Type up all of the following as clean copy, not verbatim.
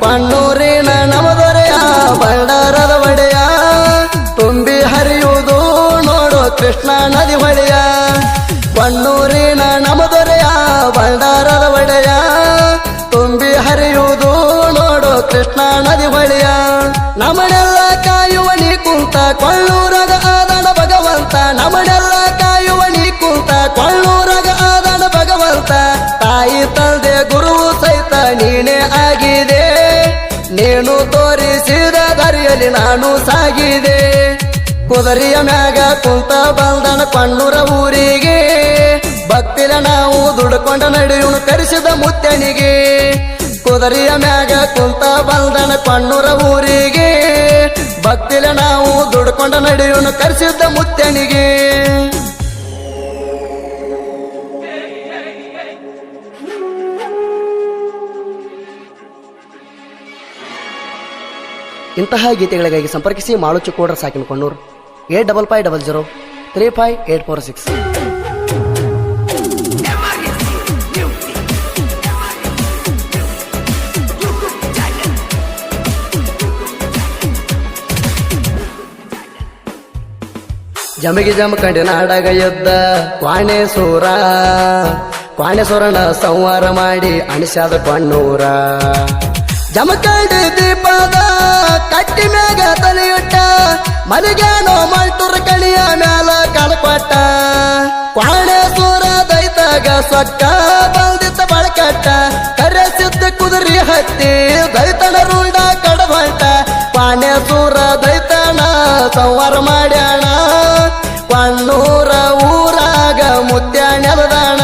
ಪಣ್ಣೂರಿನ ನಮದೊರೆಯ ಬಂಡಾರದ ಒಡೆಯ ತುಂಬಿ ಹರಿಯುವುದು ನೋಡು ಕೃಷ್ಣ ನದಿ ಹೊಳೆಯ ಪಣ್ಣೂರಿನ ನಮದೊರೆಯ ಬಂಡಾರದ ಒಡೆಯ ತುಂಬಿ ಹರಿಯುವುದು ನೋಡು ಕೃಷ್ಣ ನದಿ ಹೊಳೆಯ ನಮನೆಲ್ಲ ಕಾಯುವ ನೀ ಕುಂತ ಕೊಳ್ಳೂರಗ ಆದಣ ಭಗವಂತ ನಮನೆಲ್ಲ ಕಾಯುವ ನೀ ಕುಂತ ಕೊಳ್ಳೂರಗ ಆದಣ ಭಗವಂತ ತಾಯಿ ತಂದೆ ಗುರುವು ಸಹಿತ ನೀನೇ ಆಗಿದೆ ನೀನು ತೋರಿಸಿದ ದಾರಿಯಲ್ಲಿ ನಾನು ಸಾಗಿದೆ ಕುದರಿಯ ಮ್ಯಾಗ ಕುಂತ ಬಂದಣ ಕಣ್ಣೂರ ಊರಿಗೆ ಭಕ್ತಿಲ ನಾವು ದುಡ್ಕೊಂಡ ನಡೆಯುನು ಕರೆಸಿದ ಮುತ್ತನಿಗೆ ಕುದರಿಯ ಮ್ಯಾಗ ಕುಂತ ಬಂದಣ ಕಣ್ಣೂರ ಊರಿಗೆ ಭಕ್ತಿಲ ನಾವು ದುಡ್ಕೊಂಡ ನಡೆಯುನು ಕರೆಸಿದ ಮುತ್ತನಿಗೆ ಇಂತಹ ಗೀತೆಗಳಿಗಾಗಿ ಸಂಪರ್ಕಿಸಿ ಮಾಳುಚು ಕೋಡ್ರ ಸಾಕಿನ ಕೊಣ್ಣೂರು 8550035846. ಜಮಗಿ ಜಮಕಂಡಿ ನಾಡಗ ಎದ್ದ ಕ್ವಾಣೇಶ್ವರನ ಸಂಹಾರ ಮಾಡಿ ಅಣಿಸ್ಯಾದ ಕಣ್ಣೂರ ಜಮಕಂಡಿ ದೀಪದ ಕಟ್ಟಿ ಮ್ಯಾಗ ತಲೆಯುಟ್ಟ ಮಲಿಗ್ಯಾನೋ ಮಲ್ಟೂರ ಕಣಿಯ ಮ್ಯಾಲ ಕಳ್ಕೊಟ್ಟ ಕ್ವಾಣೇಶ್ವರ ದೈತಾಗ ಸೊಕ್ಕ ಬಂದಿದ್ದ ಬಳಕಟ್ಟ ಕರೆಸಿದ್ದ ಕುದುರಿ ಹತ್ತಿ ದೈತನ ರೂಢ ಕಡಬಂಟ ಕ್ವಾಣೇಶ್ವರ ದೈತನ ಸಂಹಾರ ಮಾಡ್ಯಾಣ ಕಣ್ಣೂರ ಊರಾಗ ಮುತ್ಯಾಣೆಲದಾಣ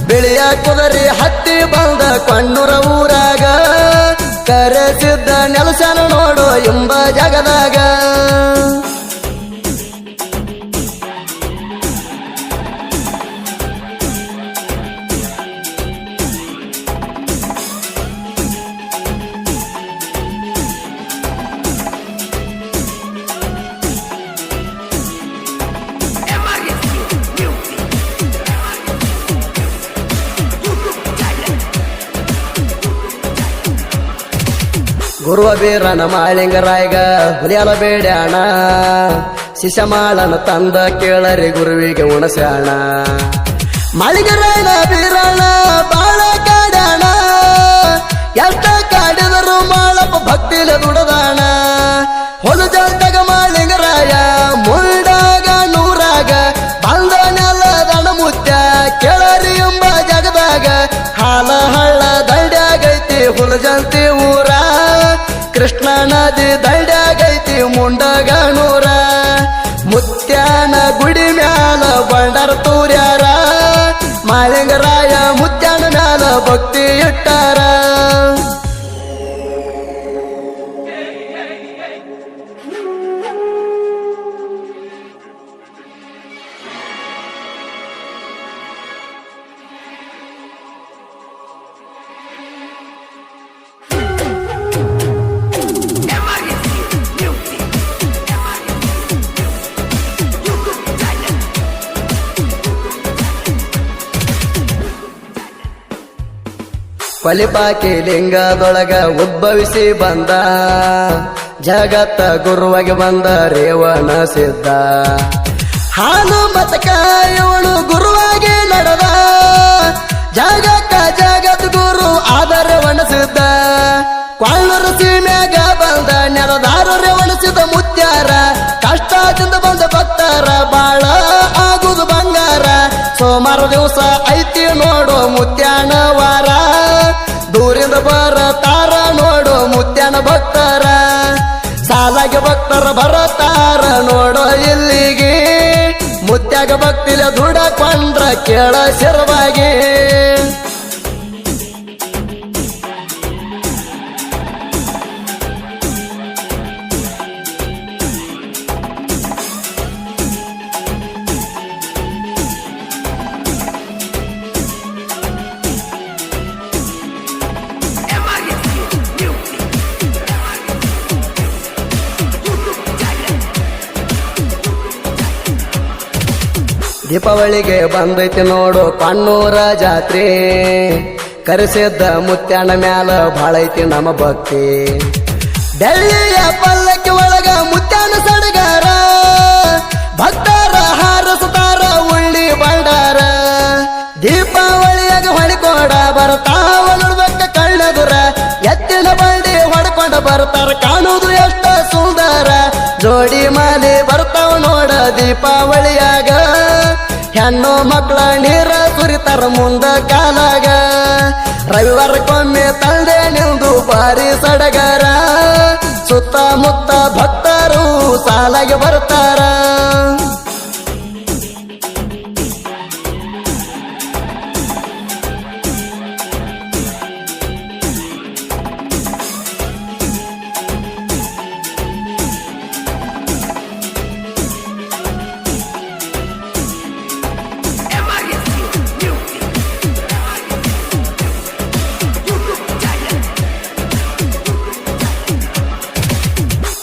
ಬಿಳಿಯ ಕುದುರಿ ಹತ್ತಿ ಬಂದ ಕಣ್ಣೂರ ಊರಾಗ ಕರೆಸಿದ್ದ ನೆಲಸನ ನೋಡು ಎಂಬ ಜಗದಾಗ ಗುರುವ ಬೀರನ ಮಾಳಿಂಗರಾಯಗ ಹುಲಿಯಲ ಬೇಡ್ಯಾಣ ಶಿಶಮಾಳನ ತಂದ ಕೇಳರಿ ಗುರುವಿಗೆ ಉಣಸ್ಯಾಣ ಮಾಳಿಂಗರಾಯನ ಬೀರಣ ಬಾಳ ಕಾಡ್ಯಾಣ ಎಷ್ಟ ಕಾಡಿದರು ಮಾಳಪ್ಪ ಭಕ್ತಿಲ ದುಡದಾಣ ಹೊಲು ಜಲ್ದಾಗ ಮಾಳಿಂಗರಾಯ ಮುಂಡಾಗ ನೂರಾಗ ಬಂದನೆಲ್ಲದಣ ಮುತ್ಯ ಕೇಳರಿ ಎಂಬ ಜಗದಾಗ ಹಾಲ ಹಳ್ಳ ದಂಡ್ಯಾಗೈತಿ ಹುಲಜಂತಿ ಊರ ಕೃಷ್ಣ ನದಿ ದಂಡ್ಯಾಗೈತಿ ಮುಂಡಗನೂರ ಮುತ್ಯಾನ ಗುಡಿ ಮ್ಯಾಲ ಬಂಡಾರ ತೂರ್ಯಾರ ಮಾಳಿಂಗರಾಯ ಮುತ್ಯಾನ ಮ್ಯಾಲ ಭಕ್ತಿ ಇಟ್ಟಾರ ಫಲಿಪಾಕಿ ಲಿಂಗದೊಳಗ ಉದ್ಭವಿಸಿ ಬಂದ ಜಗತ್ತ ಗುರುವಾಗಿ ಬಂದ ರೇವಣ ಸಿದ್ಧ ಹಾಲು ಮತಕ ಇವಳು ಗುರುವಾಗಿ ನಡೆದ ಜಗಕ್ಕ ಜಗತ್ ಗುರು ಆದ ರೇವಣ ಸಿದ್ಧ ಕೊಳ್ಳೂರು ಸೀಮ್ಯಾಗ ಬಂದ ನೆರದಾರು ರೇವಣ ಸಿದ್ಧ ಮುತ್ಯಾರ ಕಷ್ಟದಿಂದ ಬಂದ ಭಕ್ತರ ಬಾಳ ಆಗುದು ಬಂಗಾರ ಸೋಮವಾರ ದಿವಸ ಐತಿ ನೋಡು ಮುತ್ಯಾನ ವಾರ ದೂರಿಂದ ಬರತಾರ ನೋಡು ಮುತ್ಯಾನ ಭಕ್ತರ ಸಾಲಾಗಿ ಭಕ್ತರ ಬರತಾರ ನೋಡು ಇಲ್ಲಿಗೆ ಮುತ್ಯಾಗ ಭಕ್ತಿಲ ದುಡಕೊಂಡ್ರ ಕೇಳ ಶಿರವಾಗಿ ದೀಪಾವಳಿಗೆ ಬಂದೈತಿ ನೋಡು ಕಣ್ಣೂರ ಜಾತ್ರೆ ಕರೆಸಿದ್ದ ಮುತ್ಯಾನ ಮ್ಯಾಲ ಭಾಳ ಐತಿ ನಮ್ಮ ಭಕ್ತಿ ಬೆಳ್ಳಿಯ ಪಲ್ಲಕ್ಕಿ ಒಳಗ ಮುತ್ಯಾನ ಸಡಗಾರ ಭಕ್ತರ ಹಾರಸುತ್ತಾರ ಉಳ್ಳಿ ಬಂಡಾರ ದೀಪಾವಳಿಯಾಗ ಹೊಳಿಕೋಡ ಬರ್ತಾವ ನೋಡ್ಬೇಕ ಕಳ್ಳದುರ ಎತ್ತಿನ ಬಂಡಿ ಹೊಡ್ಕೊಂಡ ಬರ್ತಾರ ಕಾಣುದು ಎಷ್ಟ ಸುಂದರ ಜೋಡಿ ಮಾಲಿ ಬರ್ತಾವ ನೋಡ ದೀಪಾವಳಿಯಾಗ ಹೆಣ್ಣು ಮಕ್ಕಳ ನೀರ ಸುರಿತಾರ ಮುಂದ ಕಾಲಾಗ ರವಿವಾರಕ್ಕೊಮ್ಮೆ ತಂದೆ ನಿಂದು ಬಾರಿ ಸಡಗರ ಸುತ್ತಮುತ್ತ ಭಕ್ತರು ಸಾಲಾಗಿ ಬರ್ತಾರ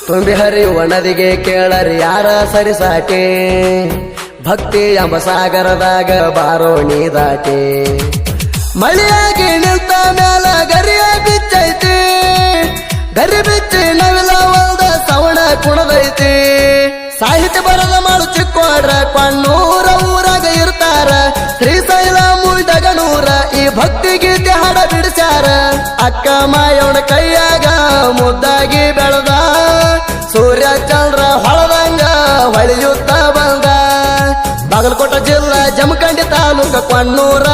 ತುಂಬಿ ಹರಿಯುವ ನದಿಗೆ ಕೇಳರಿ ಯಾರ ಸರಿಸಾಟಿ ಭಕ್ತಿ ಎಂಬ ಸಾಗರದಾಗ ಬಾರೋ ನೀ ದಾಟಿ ಮಳೆಯಾಗಿ ನಿಂತ ಮ್ಯಾಲ ಗರಿಯ ಬಿಚ್ಚೈತಿ ಗರಿ ಬಿಚ್ಚಿ ನವಿಲ ಒಂದ ಸವಣ ಕುಣದೈತಿ ಸಾಹಿತ್ಯ ಬರದ ಮಾಡು ಚಿಕ್ಕೋಡ್ರ ಕಣ್ಣೂರ ಊರಾಗ ಇರ್ತಾರ ಶ್ರೀಶೈಲ ಮುಳ್ದಗನೂರ ಈ ಭಕ್ತಿ ಗೀತೆ ಹಾಡ ಬಿಡಿಸ್ಯಾರ ಅಕ್ಕ ಮಾಯವನ ಕೈಯಾಗ ಮುದ್ದಾಗಿ ಬೆಳೆದ ಸೂರ್ಯ ಚಂದ್ರ ಹೊಳದಂಗ ಹೊಳೆಯುತ್ತ ಬಂದ ಬಾಗಲಕೋಟ ಜಿಲ್ಲಾ ಜಮಖಂಡಿ ತಾಲೂಕ ಕೊಣ್ಣೂರ